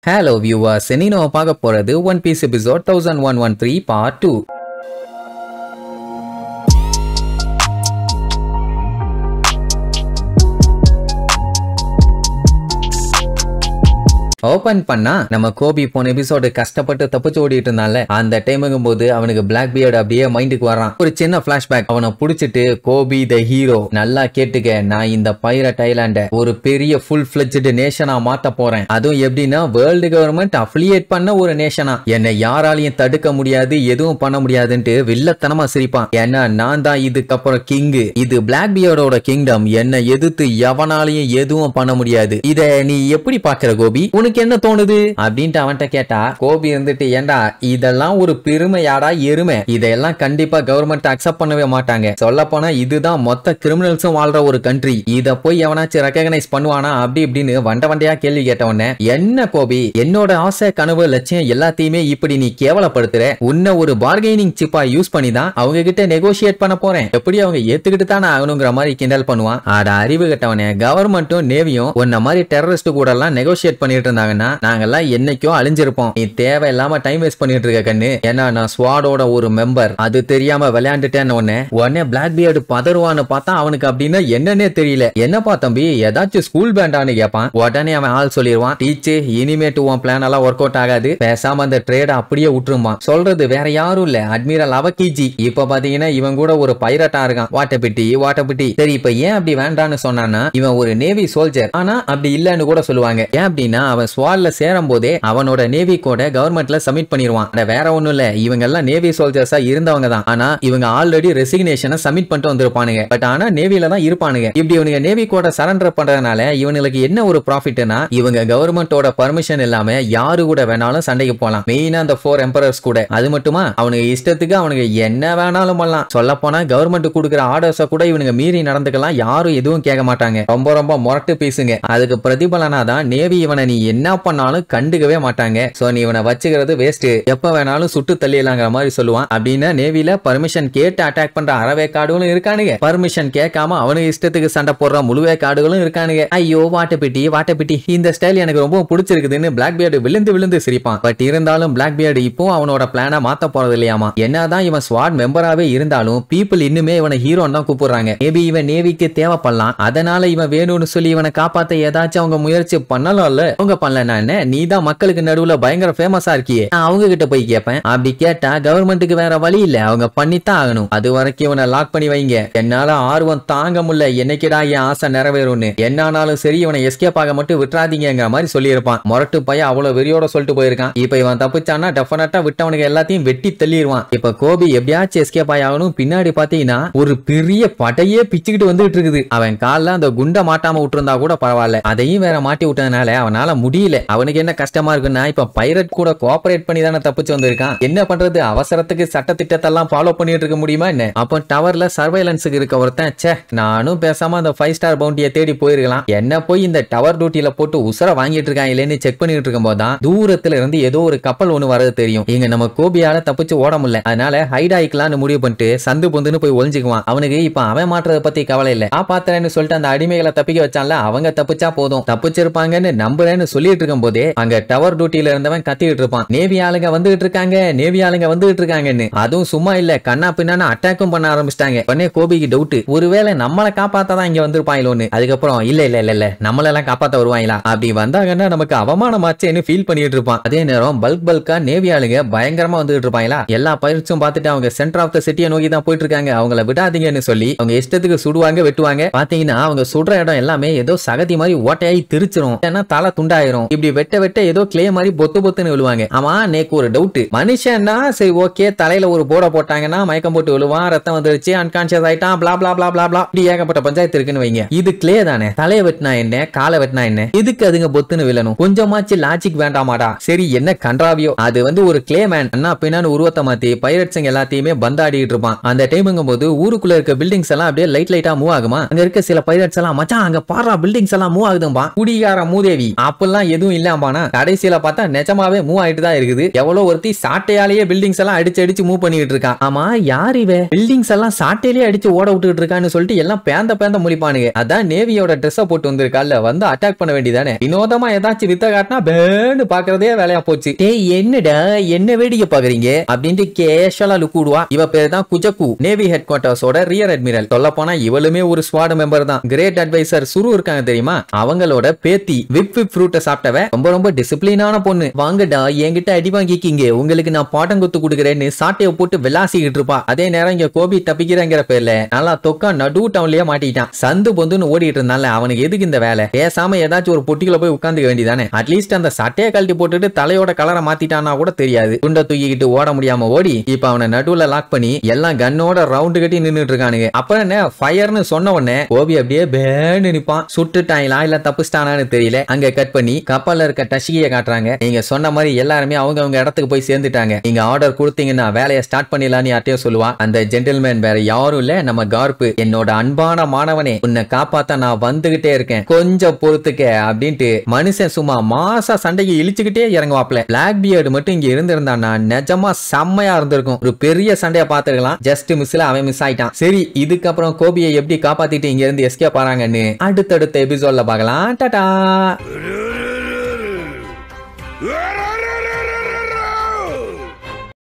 Hello viewers, இன்னைக்கு நம்ம பார்க்க போறது One Piece episode 1113 part 2. Open பண்ணா நம்ம கோபி போன எபிசோடு கஷ்டப்பட்டு தப்பிச்சு ஓடிட்டு இருந்தால அந்த டைமுங்கும் போது அவனுக்கு பிளாக் பியர்ட் அப்படியே மைண்டுக்கு வரான். ஒரு சின்ன பிளாஷ்பேக். அவனை புடிச்சிட்டு கோபி த ஹீரோ, நல்லா கேட்டுக்க, நான் இந்த பைரட் ஐலாண்ட ஒரு பெரிய ஃபுல் ஃபிளெட்ஜ்டு நேஷனா மாத்த போறேன். அதுவும் எப்படின்னா வேர்ல்டு கவர்மெண்ட் அஃபிலியேட் பண்ண ஒரு நேஷனா. என்னை யாராலையும் தடுக்க முடியாது, எதுவும் பண்ண முடியாதுன்ட்டு வில்லத்தனமா சிரிப்பான். ஏன்னா நான் தான் இதுக்கப்புறம் கிங்கு, இது பிளாக் பியர்டோட கிங்டம், என்னை எதிர்த்து எவனாலையும் எதுவும் பண்ண முடியாது. இத நீ எப்படி பாக்குற கோபி? என்ன தோணுது அப்படின்ட்டு அவன்கிட்ட கேட்டா கோபி இருந்துட்டு, ஏண்டா இதெல்லாம் ஒரு பெருமையாடா எருமை, இதெல்லாம் கண்டிப்பா கவர்மெண்ட் அக்செப்ட் பண்ணவே மாட்டாங்க. சொல்ல போனா இதுதான் மொத்த கிரிமினல்ஸும் வாழ்ற ஒரு கண்ட்ரி, இத போய் எவனாச்சும் ரெகக்னைஸ் பண்ணுவானா அப்படி இப்படின்னு வண்டையா கேள்வி கேட்டவன, என்ன கோபி என்னோட ஆசை கனவு லட்சியம் எல்லாத்தையுமே இப்படி நீ கேவலப்படுத்துற? உன்ன ஒரு பார்கெனிங் சிப்பா யூஸ் பண்ணி தான் அவங்க கிட்ட நெகோசியேட் பண்ண போறேன், எப்படி அவங்க ஏத்துக்கிட்டு தானே ஆகணுங்கிற மாதிரி கிண்டல் பண்ணுவான். ஆட அறிவு கட்டவனே, கவர்மெண்ட்டும் நேவியும் உன்ன மாதிரி டெரரிஸ்ட் கூட எல்லாம் நெகோசியேட் பண்ணிட்டு இருந்தாங்க, நாங்கெல்லாம் என்னைக்கோ அழிஞ்சிருப்போம். நீ தேவையில்லாம டைம் வேஸ்ட் பண்ணிட்டு இருக்க கண்ணு. ஏன்னா நான் ஸ்வாடோட ஒரு மெம்பர், அது தெரியாம விளையாண்டுட்டேன்னு உடனே பிளாக் பியர்டு பதறுவான்னு பார்த்தா அவனுக்கு அப்படின்னா என்னன்னே தெரியல. என்னப்பா தம்பி ஏதாச்சும் ஸ்கூல் பேண்டான்னு கேட்பான். உடனே அவன் ஆள் சொல்லிடுவான், டீச்சு இனிமேட்டு உன் பிளான் எல்லாம் ஒர்க் அவுட் ஆகாது, பேசாம அந்த ட்ரேட அப்படியே விட்டுருமா. சொல்றது வேற யாரும் இல்ல, அட்மிரல் அவகிஜி. இப்ப பாத்தீங்கன்னா இவன் கூட ஒரு பைரட்டா இருக்கான். வாட்டப்பிட்டி. சரி இப்ப ஏன் அப்படி வேண்டான்னு சொன்னான்னா, இவன் ஒரு நேவி சோல்ஜர், ஆனா அப்படி இல்லன்னு கூட சொல்லுவாங்க. ஏன் அப்படின்னா அவன் ஸ்வாட்ல சேரும் போதே அவனோட நேவி கோட கவர்மெண்ட்ல சப்மிட் பண்ணிடுவான். வேற ஒண்ணும் இல்ல, இவங்க எல்லாம் நேவி சோல்ஜர்ஸா இருந்தவங்க தான், ஆனா இவங்க ஆல்ரெடி ரெசிக்னேஷனை சப்மிட் பண்ணிட்டு வந்திருப்பானுங்க. பட் ஆனா நேவில தான் இருப்பானுங்க. இப்படி இவனுங்க நேவி கோட சரண்டர் பண்றதுனால இவனுக்கு என்ன ஒரு ப்ராஃபிட்னா, இவங்க கவர்மெண்டோட பர்மிஷன் இல்லாம யாரு கூட வேணாலும் சண்டைக்கு போலாம். மெயினா அந்த 4 எம்பரர்ஸ் கூட. அது மட்டுமா அவனுக்கு இஷ்டத்துக்கு அவனுக்கு என்ன வேணாலும் பண்ணலாம். சொல்ல போனா கவர்மெண்ட் கொடுக்குற ஆர்டர்ஸ கூட இவனுங்க மீறி நடந்துக்கலாம், யாரும் எதுவும் கேட்க மாட்டாங்க. ரொம்ப மொரட்டு பேசுங்க. அதுக்கு பிரதிபலனா தான் நேவி இவனை நீ என்ன பண்ணாலும் கண்டுக்கவே மாட்டாங்க. சோ நீ இவனை வச்சுக்கிறது வேஸ்ட், எப்ப வேணாலும் சுட்டு தள்ளிடலாங்கிற மாதிரி சொல்லுவான். அப்படின்னா நேவில பர்மிஷன் கேட்டு அட்டாக் பண்ற அறவே காடுகளும் இருக்கானுங்க, பர்மிஷன் கேட்காம அவனுக்கு இஷ்டத்துக்கு சண்டை போடுற முழுவே காடுகளும் இருக்கானுங்க. ஐயோ வாட்டப்பிட்டி இந்த ஸ்டைல் எனக்கு ரொம்ப பிடிச்சிருக்குதுன்னு பிளாக் பியர்டு விழுந்து சிரிப்பான். பட் இருந்தாலும் பிளாக் பியர்டு இப்போ அவனோட பிளான மாத்த போறது இல்லையாமா. என்னதான் இவன் ஸ்வாட் மெம்பராவே இருந்தாலும் பீப்புள் இன்னுமே இவனை ஹீரோன்னு தான் கூப்பிடுறாங்க. மேபி இவன் நேவிக்கு தேவைப்படலாம், அதனால இவன் வேணும்னு சொல்லி இவனை காப்பாத்த ஏதாச்சும் அவங்க முயற்சி பண்ணலாம்ல. அவங்க பண்ணல, நீ தான் மக்களுக்கு நடுவுல பயங்கர ஃபேமஸா இருக்கியே, நான் அவங்க கிட்ட போய் கேட்பேன். அப்படி கேட்டா கவர்மெண்ட்டுக்கு வேற வழி இல்ல, அவங்க பண்ணித்தான் ஆகணும். அது வரைக்கும் இவனை லாக் பண்ணி வைங்க, என்னால ஆர்வம் தாங்க முடியல, என்னைக்குடா என் ஆசை நிறைவேறும்னு. என்னானாலும் சரி இவனை எஸ்கேப் ஆக மட்டும் விட்டுறாதீங்கிற மாதிரி சொல்லியிருப்பான். மொரட்டு பையன் அவ்வளவு வெறியோட சொல்லிட்டு போயிருக்கான். இப்ப இவன் தப்பிச்சானா டெஃபினட்டா விட்டவனுக்கு எல்லாத்தையும் வெட்டி தள்ளிடுவான். இப்ப கோபி எப்படியாச்சும் எஸ்கேப் ஆகணும். பின்னாடி பாத்தீங்கன்னா ஒரு பெரிய படையே பிச்சுக்கிட்டு வந்துட்டு இருக்குது. அவன் காலில் அந்த குண்டை மாட்டாம விட்டுருந்தா கூட பரவாயில்ல, அதையும் வேற மாட்டி விட்டதுனால அவனால முடியல. அவனுக்கு என்ன கஷ்டமா இருக்குன்னா, இப்ப பைரட் கூட கோஆபரேட் பண்ணி தானே தப்பிச்சு வந்திருக்கான். என்ன பண்றது, அவசரத்துக்கு சட்ட திட்டத்தெல்லாம் ஃபாலோ பண்ணிட்டு இருக்க முடியுமா என்ன? அப்போ டவர்ல சர்வைலன்ஸுக்கு இருக்க ஒருத்தன், ச்சே நானும் பேசாம அந்த 5 ஸ்டார் பவுண்டியை தேடி போயிருக்கலாம், என்ன போய் இந்த டவர் டியூட்டில போட்டு உசர வாங்கிட்டு இருக்கான் இல்லன்னு செக் பண்ணிட்டு இருக்கும் போதுதான் தூரத்துல இருந்து ஏதோ ஒரு கப்பல் ஒண்ணு வரது தெரியும். இங்க நம்ம கோபியால தப்பிச்சு ஓட முடியல, அதனால ஹைட் ஆயிக்கலாம்னு முடிவு பண்ணிட்டு சந்து பொந்துன்னு போய் ஒளிஞ்சுக்குவான். அவனுக்கு இப்ப அவன் மாற்றதை பத்தி கவலை இல்ல. பாத்திரன்னு சொல்லிட்டு அந்த அடிமைகளை தப்பிக்க வச்சான்ல, அவங்க தப்பிச்சா போதும், தப்பிச்சிருப்பாங்கன்னு நம்புறேன்னு சொல்லிட்டு இருக்கும் போதே அங்க டவர் டியூட்டில இருந்தவன் கத்திட்டு இருப்பான், நேவி ஆளுங்க வந்துட்டு இருக்காங்கன்னு. அதுவும் சும்மா இல்ல, கண்ணா பின்னா அட்டாக்கும் பண்ண ஆரம்பிச்சிட்டாங்க. உடனே கோபிக்கு டவுட், ஒருவேளை நம்மளை காப்பாத்தான் இங்க வந்திருப்பாங்களோன்னு. அதுக்கப்புறம் இல்ல நம்மளெல்லாம் காப்பாத்த வருவாங்களா, அப்படி வந்தாங்கன்னா நமக்கு அவமானமாச்சேன்னு ஃபீல் பண்ணிட்டு இருப்பான். அதே நேரம் பல்கா நேவி ஆளுங்க பயங்கரமா வந்துட்டு இருப்பாங்களா, எல்லா பயிற்சியும் பார்த்துட்டு அவங்க சென்டர் ஆஃப் த சிட்டியை நோக்கி தான் போயிட்டு இருக்காங்க, அவங்கள விடாதீங்கன்னு சொல்லி அவங்க இஷ்டத்துக்கு சுடுவாங்க வெட்டுவாங்க. பாத்தீங்கன்னா அவங்க சுடுற இடம் எல்லாமே ஏதோ சகதி மாதிரி ஓட்டையாகி திருச்சிரும், ஏன்னா தலை துண்டாயிரும். இப்படி வெட்ட ஏதோ கிளே மாதிரி பொத்துன்னு விழுவாங்க. ஆமா நேக்கு ஒரு டவுட், மனுஷன்னா சரி ஓகே தலையில ஒரு போர்டை போட்டாங்கன்னா மயக்கம் போட்டு விழுவான், ரத்தம் வந்துருச்சு, அன்கான்சியஸ் ஆயிட்டான், பிளா பிளா பிளா பிளா பிளா, இப்படி ஏகப்பட்ட பஞ்சாயத்து இருக்குன்னு வைங்க. இது கிளே தானே, தலையை வெட்டினா என்ன காலை வெட்டினா என்ன, இதுக்கு அதுங்க பொத்துன்னு விழணும், கொஞ்சமாச்சு லாஜிக் வேண்டாமாடா. சரி என்ன கன்றாவியோ, அது ஒரு கிளே மேன் அண்ணா பின்னான்னு உருவத்தை மாத்தி பைரட்ஸுங்க எல்லாத்தையுமே பந்தாடிட்டு இருப்பான். அந்த டைமுங்கும் போது ஊருக்குள்ள இருக்க பில்டிங்ஸ் எல்லாம் அப்படியே லைட்டா மூவ் ஆகுமா. அங்க இருக்க சில பைரட்ஸ் எல்லாம், மச்சான் அங்க பாரா பில்டிங்ஸ் எல்லாம் மூவ் ஆகுதும்பா, குடிகார மூதேவி அப்பெல்லாம் தான் எதுவும் இல்லாமானா கடைசியில பார்த்தா நிஜமாவே மூவ் ஆயிட்டு தான் இருக்குது. எவ்வளவு ஒருத்தி சாட்டையாலேயே பில்டிங்ஸ் எல்லாம் அடிச்சு அடிச்சு மூவ் பண்ணிட்டு இருக்கான். ஆமா யார் இவ பில்டிங்ஸ் எல்லாம் சாட்டையிலேயே அடிச்சு ஓட விட்டுட்டு இருக்கான்னு சொல்லிட்டு எல்லாம் பேந்த முழிப்பானுங்க. அதான் நேவியோட ட்ரெஸ் போட்டு வந்திருக்கால வந்து அட்டாக் பண்ண வேண்டியதானே. வினோதமா ஏதாச்சும் வித்த காட்டினா பேன்னு பாக்குறதே வேலையா போச்சு. டேய் என்னடா என்ன வேடிக்கை பாக்குறீங்க அப்படின்ட்டு கேஷுவலா லுக் விடுவா. இவ பேர் தான் குஜக்கு, நேவி ஹெட் குவார்டர்ஸோட ரியர் அட்மிரல். சொல்ல போனா இவளுமே ஒரு ஸ்குவாட் மெம்பர் தான். கிரேட் அட்வைசர் சுரு இருக்காங்க தெரியுமா, அவங்களோட பேத்தி. விப் ஃப்ரூட்டை சாப்பிட்டவ ரொம்ப டிசிப்ளினான பொண்ணு. வாங்கடா என்கிட்ட அடி வாங்கிக்கிங்க, உங்களுக்கு நான் பாட்டம் குத்து கொடுக்குறேன்னு சாட்டையை போட்டு விளாசிக்கிட்டு இருப்பா. அதே நேரம் இங்க கோபி தப்பிக்கிறங்கிற பேர்ல நல்லா தொக்கா நடு டவுன்லயே மாட்டிட்டான். சந்து பொந்துன்னு ஓடிட்டு இருந்தால அவனுக்கு எதுக்கு இந்த வேலை? பேசாம ஏதாச்சும் ஒரு பொட்டிக்குள்ள போய் உட்காந்துக்க வேண்டியதானே. அட்லீஸ்ட் அந்த சட்டையை கழட்டி போட்டுட்டு தலையோட கலரை மாத்திட்டானா கூட தெரியாது. துண்ட தூக்கிக்கிட்டு ஓட முடியாம ஓடி இப்ப அவனை நடுவுல லாக் பண்ணி எல்லாம் கன்னோட ரவுண்டு கட்டி நின்னுட்டு இருக்கானுங்க. அப்புறம் என்ன ஃபயர்னு சொன்ன உடனே கோபி அப்படியே பேன்னு நிப்பான். சுட்டுட்டாங்களா இல்ல தப்புஸ்டானான்னு தெரியல. அங்க கட் பண்ணி கப்பல்ல இருக்க டஷிகிய காட்டுறாங்க. நீங்க சொன்ன மாதிரி எல்லாருமே அவங்க இடத்துக்கு போய் சேர்ந்துட்டாங்க. நீங்க ஆர்டர் கொடுத்தீங்கன்னா வேலையை ஸ்டார்ட் பண்ணிடலான்னு யார்ட்டையும் சொல்லுவா. அந்த ஜென்டில்மேன் வேற யாரும் இல்ல, நம்ம கார்ப்பு. என்னோட அன்பான மாணவனே, உன்னை காப்பாத்த நான் வந்துகிட்டே இருக்கேன், கொஞ்சம் பொறுத்துக்க அப்படின்ட்டு மனுஷன் சும்மா மாசா சண்டைக்கு இழிச்சுக்கிட்டே இறங்குவாப்ல. பிளாக் பியர்டு மட்டும் இங்க இருந்திருந்தானா நிஜமா செம்மையா இருந்திருக்கும். ஒரு பெரிய சண்டையை பார்த்துருக்கலாம். ஜஸ்ட் மிஸ்ல அவன் மிஸ் ஆயிட்டான். சரி, இதுக்கப்புறம் கோபியை எப்படி காப்பாத்திட்டு இங்க இருந்து எஸ்கேப் ஆறாங்கன்னு அடுத்தடுத்த எபிசோட்ல பார்க்கலாம். டாடா.